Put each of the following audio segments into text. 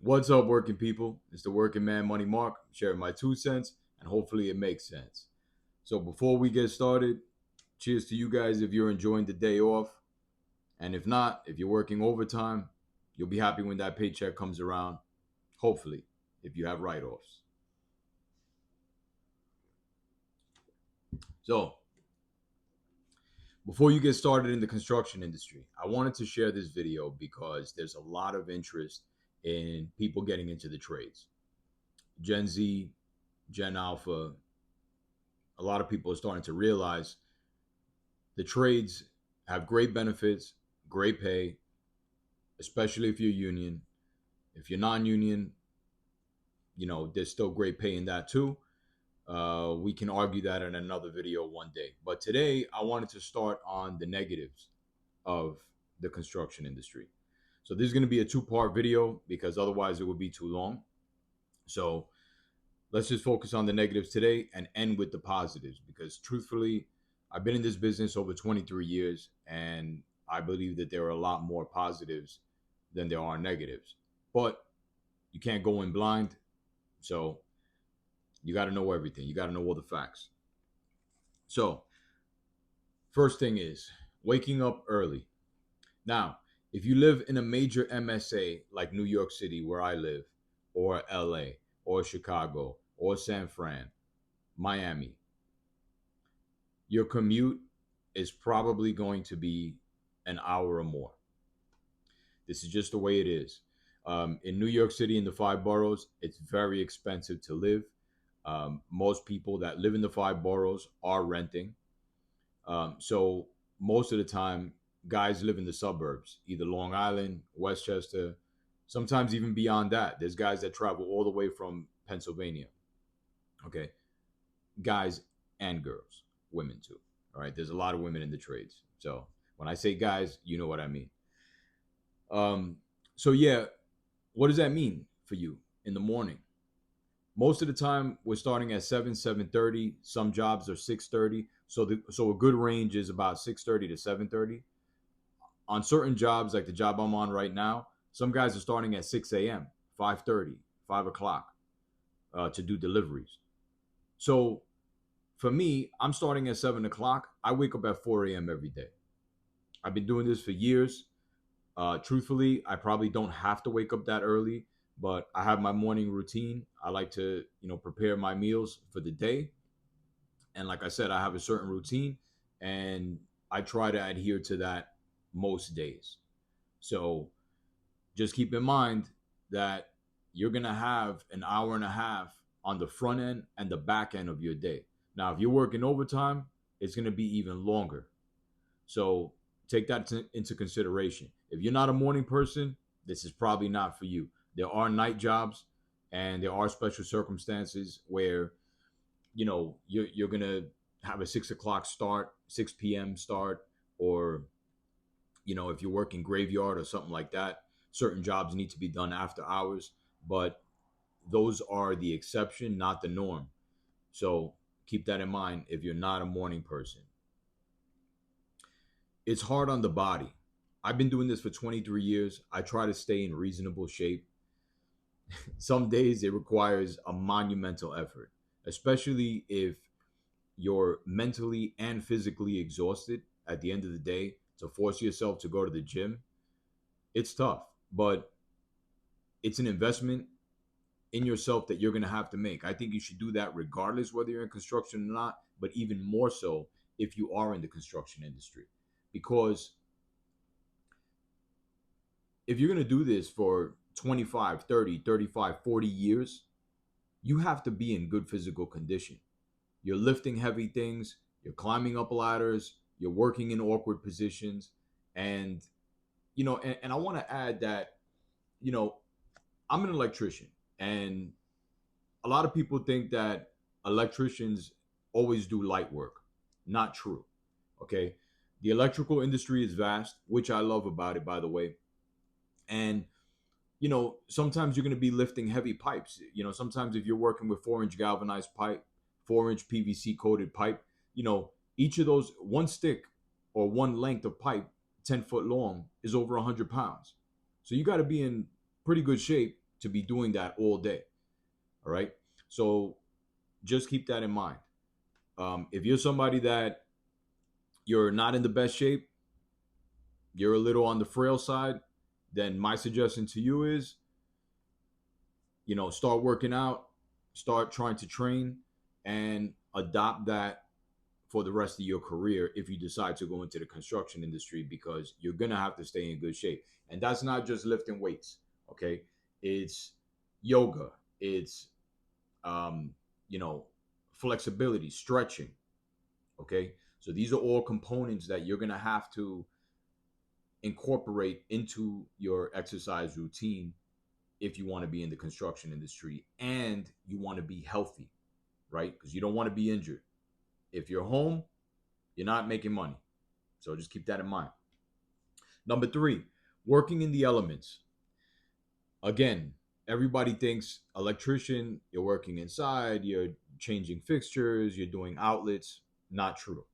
What's up, working people? It's the working man, Money Mark, sharing my 2 cents, and hopefully it makes sense. So, before we get started, cheers to you guys if you're enjoying the day off. And if not, if you're working overtime, you'll be happy when that paycheck comes around. Hopefully, if you have write offs. So, before you get started in the construction industry, I wanted to share this video because there's a lot of interest in people getting into the trades. Gen Z, Gen Alpha, a lot of people are starting to realize the trades have great benefits, great pay, especially if you're union. If you're non-union, there's still great pay in that too. We can argue that in another video one day. But today, I wanted to start on the negatives of the construction industry. So this is going to be a two-part video because otherwise it would be too long. So let's just focus on the negatives today and end with the positives because truthfully, I've been in this business over 23 years and I believe that there are a lot more positives than there are negatives. But you can't go in blind. So you got to know everything. You got to know all the facts. So, first thing is waking up early. Now, if you live in a major MSA like New York City, where I live, or LA, or Chicago, or San Fran, Miami, your commute is probably going to be an hour or more. This is just the way it is. In New York City, in the five boroughs, it's very expensive to live. Most people that live in the five boroughs are renting. So most of the time, guys live in the suburbs, either Long Island, Westchester, sometimes even beyond that. There's guys that travel all the way from Pennsylvania. Okay. Guys and girls, women too. All right. There's a lot of women in the trades. So when I say guys, you know what I mean. Um, so yeah, what does that mean for you in the morning? Most of the time, we're starting at 7:30. Some jobs are 6:30. So a good range is about 6:30 to 7:30. On certain jobs, like the job I'm on right now, some guys are starting at 6 a.m., 5:30, 5 o'clock to do deliveries. So for me, I'm starting at 7 o'clock. I wake up at 4 a.m. every day. I've been doing this for years. Truthfully, I probably don't have to wake up that early, but I have my morning routine. I like to, prepare my meals for the day. And like I said, I have a certain routine and I try to adhere to that most days. So just keep in mind that you're going to have an hour and a half on the front end and the back end of your day. Now, if you're working overtime, it's going to be even longer. So take that into consideration. If you're not a morning person, this is probably not for you. There are night jobs and there are special circumstances where, you're going to have a 6 o'clock start, 6 p.m. start, or, if you're working graveyard or something like that, certain jobs need to be done after hours. But those are the exception, not the norm. So keep that in mind if you're not a morning person. It's hard on the body. I've been doing this for 23 years. I try to stay in reasonable shape. Some days it requires a monumental effort, especially if you're mentally and physically exhausted at the end of the day to force yourself to go to the gym. It's tough, but it's an investment in yourself that you're going to have to make. I think you should do that regardless whether you're in construction or not, but even more so if you are in the construction industry. Because if you're going to do this for 25, 30, 35, 40 years, you have to be in good physical condition. You're lifting heavy things, you're climbing up ladders, you're working in awkward positions. And, and I want to add that, you know, I'm an electrician, and a lot of people think that electricians always do light work. Not true. Okay. The electrical industry is vast, which I love about it, by the way. And, sometimes you're going to be lifting heavy pipes. Sometimes if you're working with 4-inch galvanized pipe, 4-inch PVC coated pipe, each of those, one stick or one length of pipe, 10 foot long, is over 100 pounds. So you got to be in pretty good shape to be doing that all day. All right. So just keep that in mind. If you're somebody that you're not in the best shape, you're a little on the frail side, then my suggestion to you is, start working out, start trying to train, and adopt that for the rest of your career if you decide to go into the construction industry, because you're going to have to stay in good shape. And that's not just lifting weights, okay? It's yoga, it's, um, you know, flexibility, stretching, okay? So these are all components that you're going to have to incorporate into your exercise routine if you want to be in the construction industry and you want to be healthy, right? Because you don't want to be injured. If you're home, you're not making money. So just keep that in mind. Number three, working in the elements. Again, everybody thinks electrician, you're working inside, you're changing fixtures, you're doing outlets. Not true.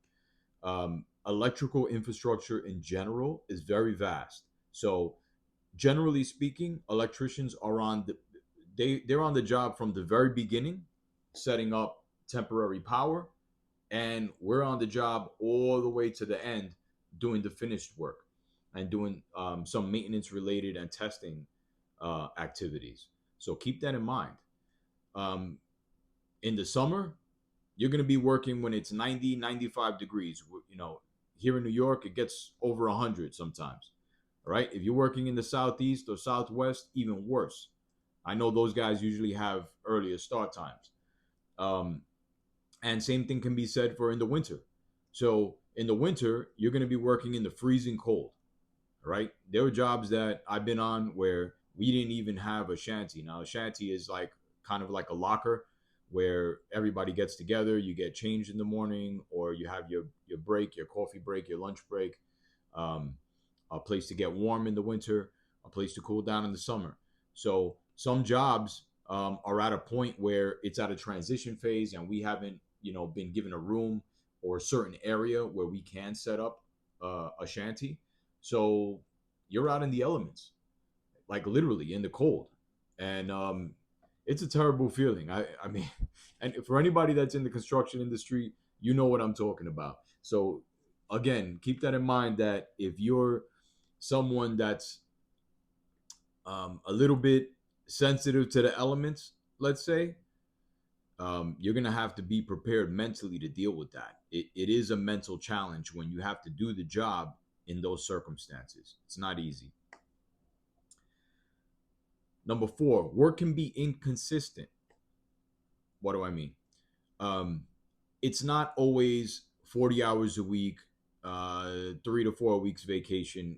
Electrical infrastructure in general is very vast. So generally speaking, electricians are on they're on the job from the very beginning, setting up temporary power, and we're on the job all the way to the end, doing the finished work and doing some maintenance related and testing activities. So keep that in mind. Um, in the summer, you're going to be working when it's 90, 95 degrees. Here in New York, it gets over 100 sometimes. All right. If you're working in the southeast or southwest, even worse. I know those guys usually have earlier start times. Um, and same thing can be said for in the winter. So in the winter, you're going to be working in the freezing cold. Right? There were jobs that I've been on where we didn't even have a shanty. Now, a shanty is like kind of like a locker where everybody gets together, you get changed in the morning, or you have your break, your coffee break, your lunch break, um, a place to get warm in the winter, a place to cool down in the summer. So some jobs are at a point where it's at a transition phase, and we haven't, been given a room or a certain area where we can set up a shanty. So you're out in the elements, like literally in the cold, and it's a terrible feeling. I mean, and for anybody that's in the construction industry, you know what I'm talking about. So again, keep that in mind that if you're someone that's a little bit sensitive to the elements, let's say, you're going to have to be prepared mentally to deal with that. It is a mental challenge when you have to do the job in those circumstances. It's not easy. Number four, work can be inconsistent. What do I mean? Um, it's not always 40 hours a week, 3 to 4 weeks vacation,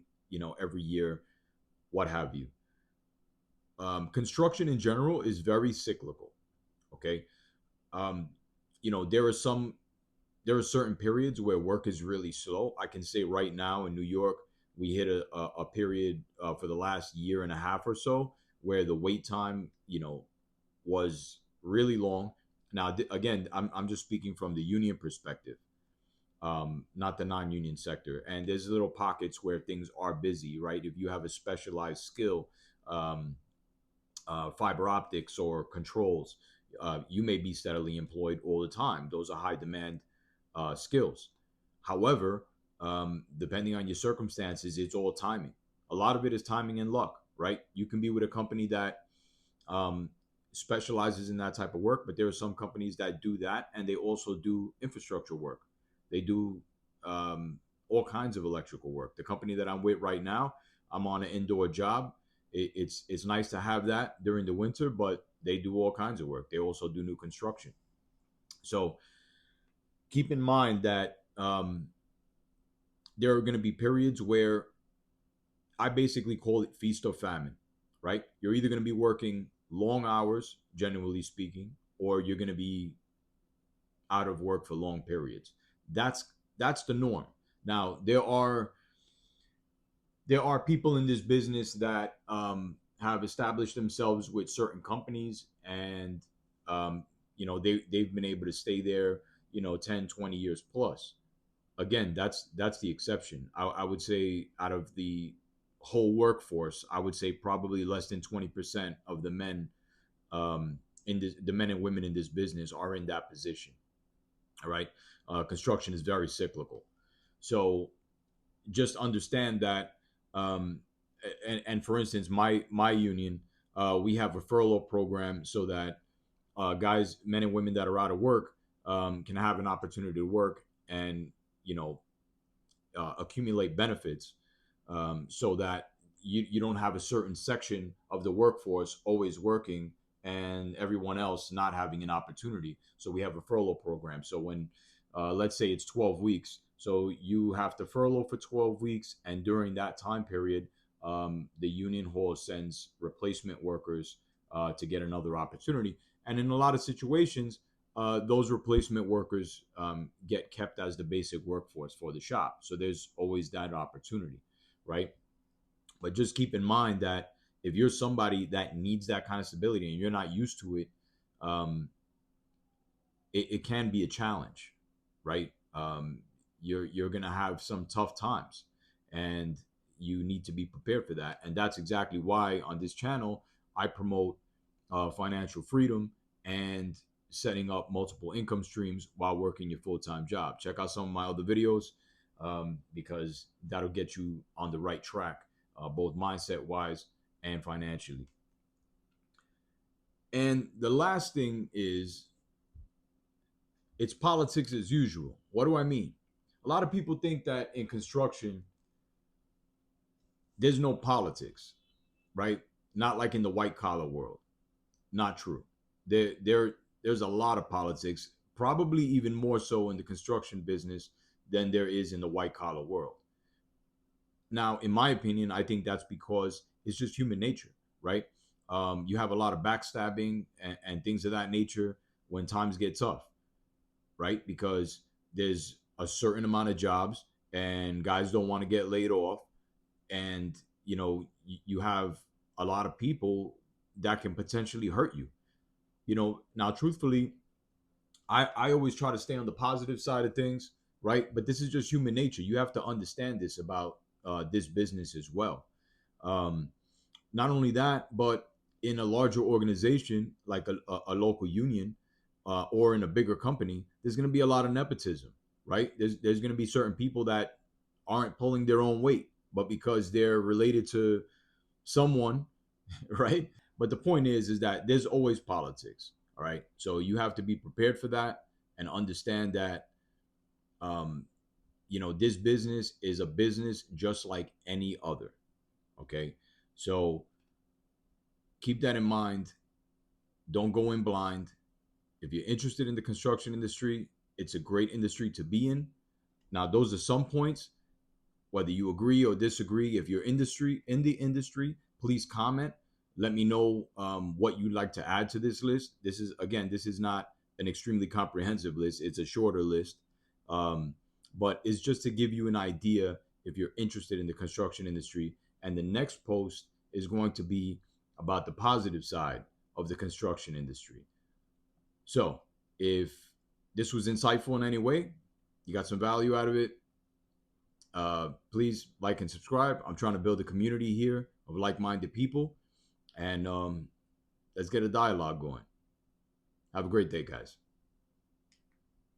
every year, what have you. Construction in general is very cyclical. Okay. Um, there are certain periods where work is really slow. I can say right now in New York, we hit a period for the last year and a half or so where the wait time, was really long. Now, again, I'm just speaking from the union perspective, not the non-union sector. And there's little pockets where things are busy, right? If you have a specialized skill, um, fiber optics or controls, you may be steadily employed all the time. Those are high demand skills. However, depending on your circumstances, it's all timing. A lot of it is timing and luck, right? You can be with a company that um, specializes in that type of work, but there are some companies that do that and they also do infrastructure work. They do all kinds of electrical work. The company that I'm with right now, I'm on an indoor job. It's nice to have that during the winter, but they do all kinds of work. They also do new construction. So keep in mind that there are going to be periods where I basically call it feast or famine, right? You're either going to be working long hours, generally speaking, or you're going to be out of work for long periods. That's the norm. Now there are people in this business that have established themselves with certain companies, and they've been able to stay there 10, 20 years plus. Again, that's the exception. I would say out of the whole workforce, I would say probably less than 20% of the men in this, the men and women in this business are in that position. All right. Construction is very cyclical. So just understand that. Um, and for instance, my union, we have a furlough program so that guys, men and women that are out of work, can have an opportunity to work and you know accumulate benefits, so that you don't have a certain section of the workforce always working and everyone else not having an opportunity. So we have a furlough program. So when, let's say it's 12 weeks, so you have to furlough for 12 weeks, and during that time period, the union hall sends replacement workers to get another opportunity. And in a lot of situations, those replacement workers get kept as the basic workforce for the shop. So there's always that opportunity, right? But just keep in mind that if you're somebody that needs that kind of stability and you're not used to it, um, it can be a challenge, right? You're gonna have some tough times, and you need to be prepared for that. And that's exactly why on this channel I promote financial freedom and setting up multiple income streams while working your full-time job. Check out some of my other videos, because that'll get you on the right track, both mindset wise and financially. And the last thing is, it's politics as usual. What do I mean? A lot of people think that in construction, there's no politics, right? Not like in the white collar world. Not true. There's a lot of politics, probably even more so in the construction business than there is in the white collar world. Now, in my opinion, I think that's because it's just human nature, right? You have a lot of backstabbing and things of that nature when times get tough, right? Because there's a certain amount of jobs and guys don't want to get laid off. And, you have a lot of people that can potentially hurt you. Now, truthfully, I always try to stay on the positive side of things, right? But this is just human nature. You have to understand this about this business as well. Um, Not only that, but in a larger organization like a local union, or in a bigger company, there's going to be a lot of nepotism, right? There's going to be certain people that aren't pulling their own weight, but because they're related to someone, right? But the point is that there's always politics, all right? So you have to be prepared for that and understand that, um, this business is a business just like any other, okay? So keep that in mind. Don't go in blind. If you're interested in the construction industry, it's a great industry to be in. Now, those are some points. Whether you agree or disagree, if you're in the industry, please comment. Let me know what you'd like to add to this list. This is not an extremely comprehensive list. It's a shorter list, um, but it's just to give you an idea if you're interested in the construction industry. And the next post is going to be about the positive side of the construction industry. So, if this was insightful in any way, you got some value out of it, please like and subscribe. I'm trying to build a community here of like-minded people, and let's get a dialogue going. Have a great day, guys.